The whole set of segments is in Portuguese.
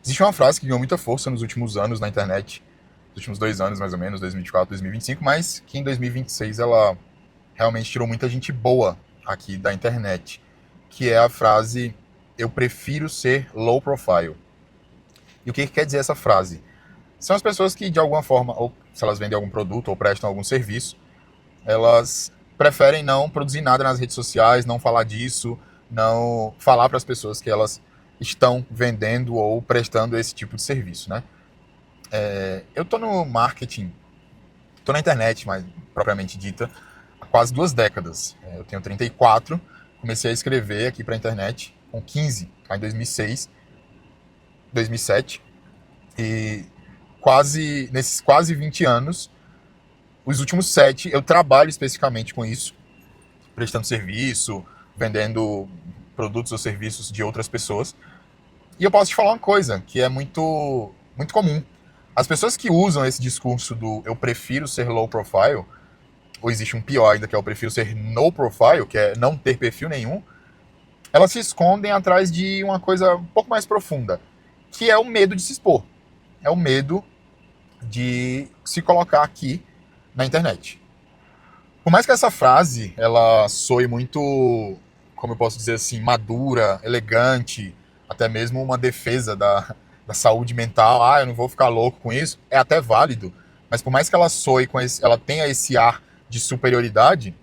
Existe uma frase que ganhou muita força nos últimos anos na internet, nos últimos 2 anos mais ou menos, 2024, 2025, mas que em 2026 ela realmente tirou muita gente boa aqui da internet, que é a frase "eu prefiro ser low profile". E o que quer dizer essa frase? São as pessoas que, de alguma forma, ou se elas vendem algum produto ou prestam algum serviço, elas preferem não produzir nada nas redes sociais, não falar disso, não falar para as pessoas que elas estão vendendo ou prestando esse tipo de serviço, né? Eu estou no marketing, estou na internet, mais propriamente dita, há quase 2 décadas. Eu tenho 34, comecei a escrever aqui para a internet com 15, lá em 2006, 2007, e nesses quase 20 anos, os últimos 7, eu trabalho especificamente com isso, prestando serviço, vendendo produtos ou serviços de outras pessoas. E eu posso te falar uma coisa que é muito, muito comum. As pessoas que usam esse discurso do "eu prefiro ser low profile", ou existe um pior ainda, que é "eu prefiro ser no profile", que é não ter perfil nenhum, elas se escondem atrás de uma coisa um pouco mais profunda, que é o medo de se expor. É o medo de se colocar aqui na internet. Por mais que essa frase ela soe muito, como eu posso dizer assim, madura, elegante, até mesmo uma defesa da saúde mental, eu não vou ficar louco com isso, é até válido, mas por mais que ela soe ela tenha esse ar de superioridade,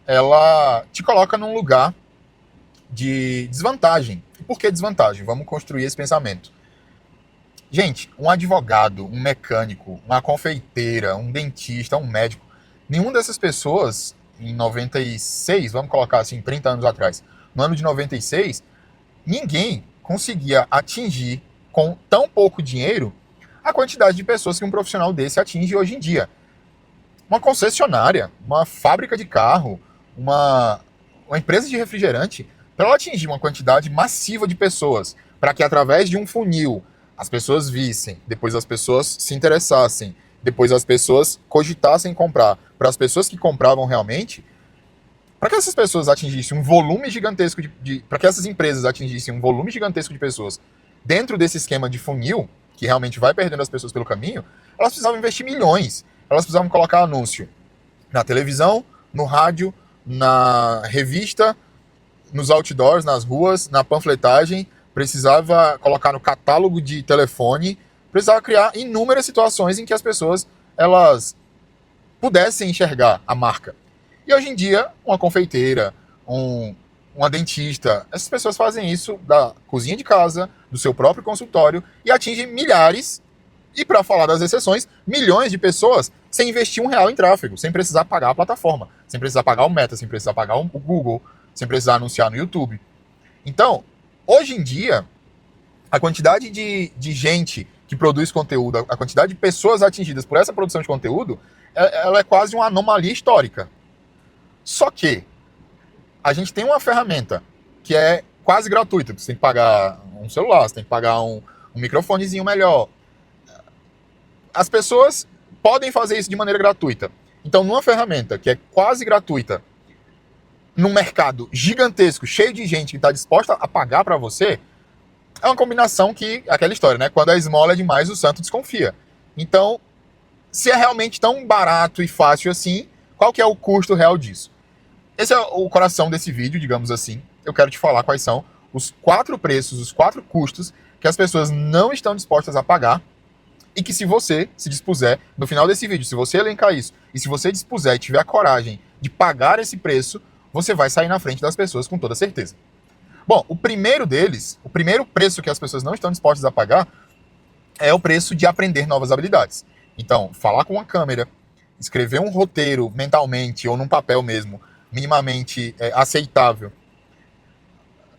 ela te coloca num lugar de desvantagem. E por que desvantagem? Vamos construir esse pensamento. Gente, um advogado, um mecânico, uma confeiteira, um dentista, um médico, nenhuma dessas pessoas em 96, vamos colocar assim, 30 anos atrás, no ano de 96, ninguém conseguia atingir com tão pouco dinheiro a quantidade de pessoas que um profissional desse atinge hoje em dia. Uma concessionária, uma fábrica de carro, uma empresa de refrigerante, para ela atingir uma quantidade massiva de pessoas, para que através de um funil as pessoas vissem, depois as pessoas se interessassem, depois as pessoas cogitassem comprar, para as pessoas que compravam realmente, para que essas pessoas atingissem um volume gigantesco para que essas empresas atingissem um volume gigantesco de pessoas dentro desse esquema de funil, que realmente vai perdendo as pessoas pelo caminho, elas precisavam investir milhões. Elas precisavam colocar anúncio na televisão, no rádio, na revista, nos outdoors, nas ruas, na panfletagem, precisava colocar no catálogo de telefone, precisava criar inúmeras situações em que as pessoas elas pudessem enxergar a marca. E hoje em dia, uma confeiteira, uma dentista, essas pessoas fazem isso da cozinha de casa, do seu próprio consultório e atingem milhares, e para falar das exceções, milhões de pessoas sem investir R$ 1 em tráfego, sem precisar pagar a plataforma, sem precisar pagar o Meta, sem precisar pagar o Google, sem precisar anunciar no YouTube. Então, hoje em dia, a quantidade de gente que produz conteúdo, a quantidade de pessoas atingidas por essa produção de conteúdo, ela é quase uma anomalia histórica. Só que a gente tem uma ferramenta que é quase gratuita. Você tem que pagar um celular, você tem que pagar um microfonezinho melhor. As pessoas podem fazer isso de maneira gratuita. Então, numa ferramenta que é quase gratuita, num mercado gigantesco, cheio de gente que está disposta a pagar para você, é uma combinação que, aquela história, né? Quando a esmola é demais, o santo desconfia. Então, se é realmente tão barato e fácil assim, qual que é o custo real disso? Esse é o coração desse vídeo, digamos assim. Eu quero te falar quais são os 4 preços, os 4 custos que as pessoas não estão dispostas a pagar e que, se você se dispuser, no final desse vídeo, se você elencar isso e se você dispuser e tiver a coragem de pagar esse preço, você vai sair na frente das pessoas com toda certeza. Bom, o primeiro deles, o primeiro preço que as pessoas não estão dispostas a pagar é o preço de aprender novas habilidades. Então, falar com uma câmera, escrever um roteiro mentalmente ou num papel mesmo, minimamente aceitável,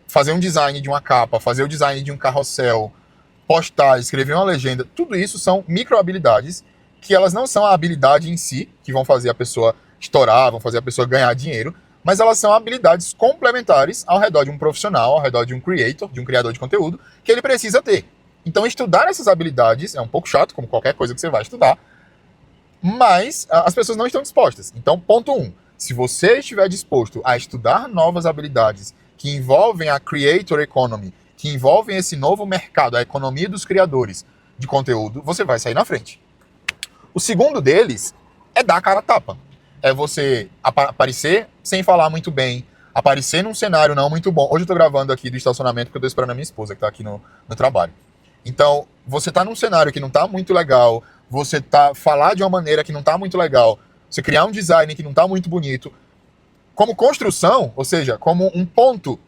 fazer um design de uma capa, fazer o design de um carrossel, postar, escrever uma legenda, tudo isso são micro habilidades que elas não são a habilidade em si, que vão fazer a pessoa estourar, vão fazer a pessoa ganhar dinheiro, mas elas são habilidades complementares ao redor de um profissional, ao redor de um creator, de um criador de conteúdo, que ele precisa ter. Então, estudar essas habilidades é um pouco chato, como qualquer coisa que você vai estudar, mas as pessoas não estão dispostas. Então, ponto 1. Se você estiver disposto a estudar novas habilidades que envolvem a creator economy, que envolvem esse novo mercado, a economia dos criadores de conteúdo, você vai sair na frente. O segundo deles é dar a cara a tapa. É você aparecer sem falar muito bem, aparecer num cenário não muito bom. Hoje eu tô gravando aqui do estacionamento porque eu tô esperando a minha esposa, que tá aqui no trabalho. Então, você tá num cenário que não tá muito legal, você tá falar de uma maneira que não tá muito legal, você criar um design que não tá muito bonito, como construção, ou seja, como um ponto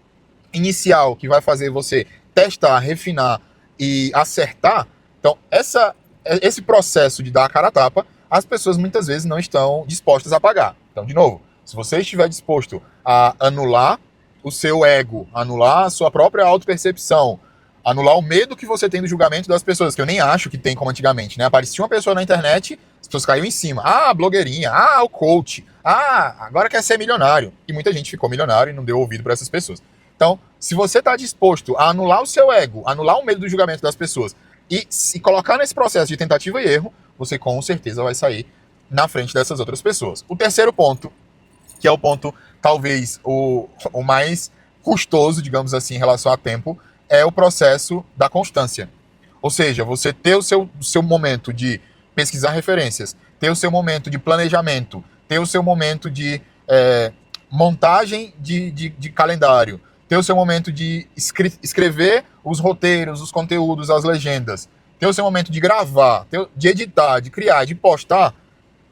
inicial que vai fazer você testar, refinar e acertar. Então, esse processo de dar a cara a tapa, as pessoas muitas vezes não estão dispostas a pagar. Então, de novo, se você estiver disposto a anular o seu ego, anular a sua própria autopercepção, anular o medo que você tem do julgamento das pessoas, que eu nem acho que tem como antigamente, né? Aparecia uma pessoa na internet, as pessoas caíam em cima. Ah, a blogueirinha, ah, o coach, ah, agora quer ser milionário. E muita gente ficou milionário e não deu ouvido para essas pessoas. Então, se você está disposto a anular o seu ego, anular o medo do julgamento das pessoas e se colocar nesse processo de tentativa e erro, você com certeza vai sair na frente dessas outras pessoas. O terceiro ponto, que é o ponto talvez o mais custoso, digamos assim, em relação a tempo, é o processo da constância. Ou seja, você ter o seu momento de pesquisar referências, ter o seu momento de planejamento, ter o seu momento de montagem de calendário, ter o seu momento de escrever os roteiros, os conteúdos, as legendas, ter o seu momento de gravar, de editar, de criar, de postar.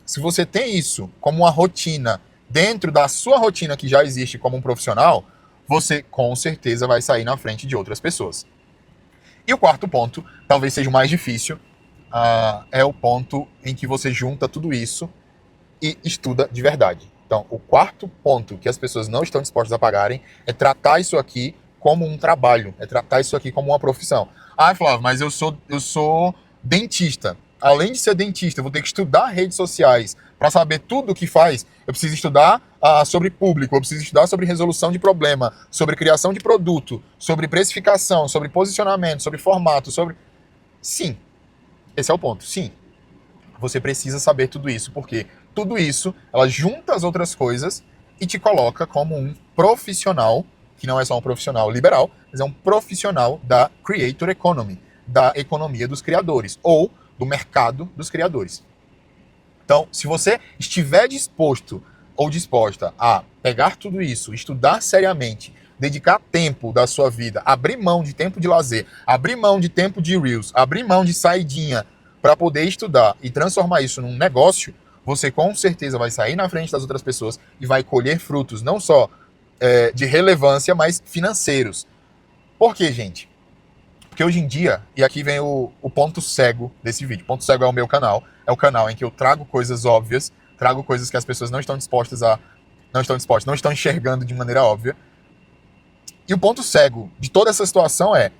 Se você tem isso como uma rotina dentro da sua rotina que já existe como um profissional, você com certeza vai sair na frente de outras pessoas. E o quarto ponto, talvez seja o mais difícil, é o ponto em que você junta tudo isso e estuda de verdade. Então, o quarto ponto que as pessoas não estão dispostas a pagarem é tratar isso aqui como um trabalho, é tratar isso aqui como uma profissão. Ah, Flávio, mas eu sou dentista. Além de ser dentista, eu vou ter que estudar redes sociais para saber tudo o que faz. Eu preciso estudar sobre público, eu preciso estudar sobre resolução de problema, sobre criação de produto, sobre precificação, sobre posicionamento, sobre formato, sobre... Sim, esse é o ponto, sim. Você precisa saber tudo isso, porque tudo isso, ela junta as outras coisas e te coloca como um profissional, que não é só um profissional liberal, mas é um profissional da Creator Economy, da economia dos criadores, ou do mercado dos criadores. Então, se você estiver disposto ou disposta a pegar tudo isso, estudar seriamente, dedicar tempo da sua vida, abrir mão de tempo de lazer, abrir mão de tempo de Reels, abrir mão de saidinha para poder estudar e transformar isso num negócio, você com certeza vai sair na frente das outras pessoas e vai colher frutos não só de relevância, mas financeiros. Por quê, gente? Porque hoje em dia, e aqui vem o ponto cego desse vídeo. O ponto cego é o meu canal. É o canal em que eu trago coisas óbvias, trago coisas que as pessoas não estão dispostas, não estão enxergando de maneira óbvia. E o ponto cego de toda essa situação é: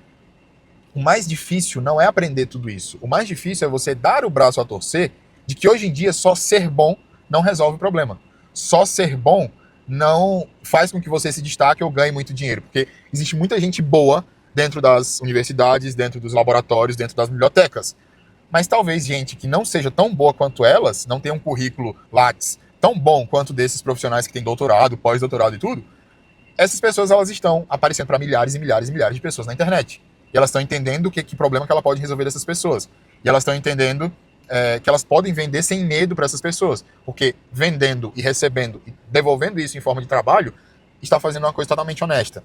o mais difícil não é aprender tudo isso. O mais difícil é você dar o braço a torcer de que hoje em dia só ser bom não resolve o problema. Só ser bom não faz com que você se destaque ou ganhe muito dinheiro. Porque existe muita gente boa dentro das universidades, dentro dos laboratórios, dentro das bibliotecas. Mas talvez gente que não seja tão boa quanto elas, não tenha um currículo Lattes tão bom quanto desses profissionais que têm doutorado, pós-doutorado e tudo, essas pessoas elas estão aparecendo para milhares e milhares e milhares de pessoas na internet. E elas estão entendendo que problema que ela pode resolver dessas pessoas. E elas estão entendendo que elas podem vender sem medo para essas pessoas. Porque vendendo e recebendo e devolvendo isso em forma de trabalho, está fazendo uma coisa totalmente honesta.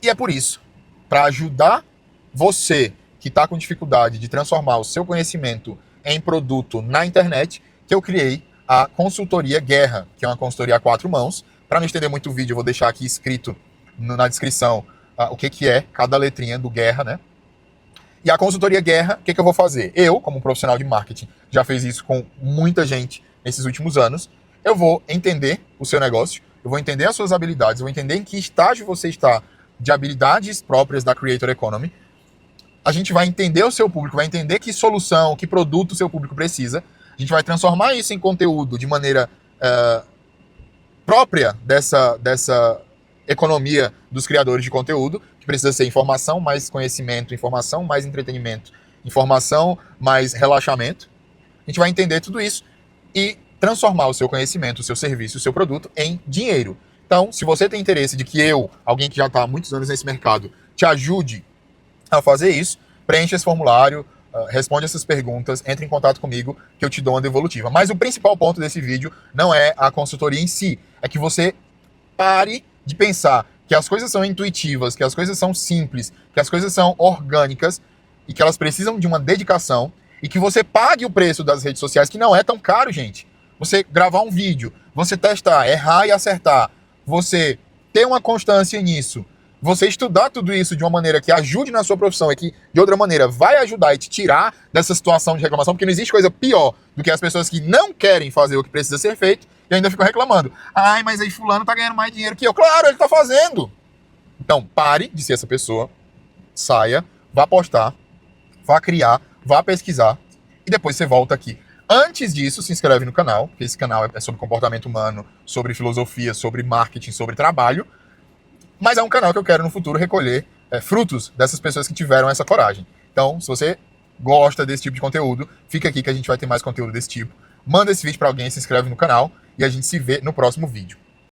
E é por isso, para ajudar você que está com dificuldade de transformar o seu conhecimento em produto na internet, que eu criei a consultoria Guerra, que é uma consultoria a 4 mãos. Para não estender muito o vídeo, eu vou deixar aqui escrito na descrição o que é cada letrinha do Guerra, né? E a consultoria Guerra, o que eu vou fazer? Eu, como um profissional de marketing, já fiz isso com muita gente nesses últimos anos. Eu vou entender o seu negócio, eu vou entender as suas habilidades, eu vou entender em que estágio você está de habilidades próprias da Creator Economy. A gente vai entender o seu público, vai entender que solução, que produto o seu público precisa. A gente vai transformar isso em conteúdo de maneira própria dessa economia dos criadores de conteúdo, que precisa ser informação mais conhecimento, informação mais entretenimento, informação mais relaxamento. A gente vai entender tudo isso e transformar o seu conhecimento, o seu serviço, o seu produto em dinheiro. Então, se você tem interesse de que alguém que já está há muitos anos nesse mercado, te ajude a fazer isso, preencha esse formulário, responde essas perguntas, entre em contato comigo que eu te dou uma devolutiva. Mas o principal ponto desse vídeo não é a consultoria em si, é que você pare de pensar que as coisas são intuitivas, que as coisas são simples, que as coisas são orgânicas e que elas precisam de uma dedicação e que você pague o preço das redes sociais, que não é tão caro, gente. Você gravar um vídeo, você testar, errar e acertar, você ter uma constância nisso, você estudar tudo isso de uma maneira que ajude na sua profissão e que, de outra maneira, vai ajudar e te tirar dessa situação de reclamação, porque não existe coisa pior do que as pessoas que não querem fazer o que precisa ser feito e ainda ficam reclamando. Ai, mas aí fulano tá ganhando mais dinheiro que eu. Claro, ele tá fazendo. Então, pare de ser essa pessoa, saia, vá postar, vá criar, vá pesquisar e depois você volta aqui. Antes disso, se inscreve no canal, porque esse canal é sobre comportamento humano, sobre filosofia, sobre marketing, sobre trabalho. Mas é um canal que eu quero no futuro recolher frutos dessas pessoas que tiveram essa coragem. Então, se você gosta desse tipo de conteúdo, fica aqui que a gente vai ter mais conteúdo desse tipo. Manda esse vídeo para alguém, se inscreve no canal e a gente se vê no próximo vídeo.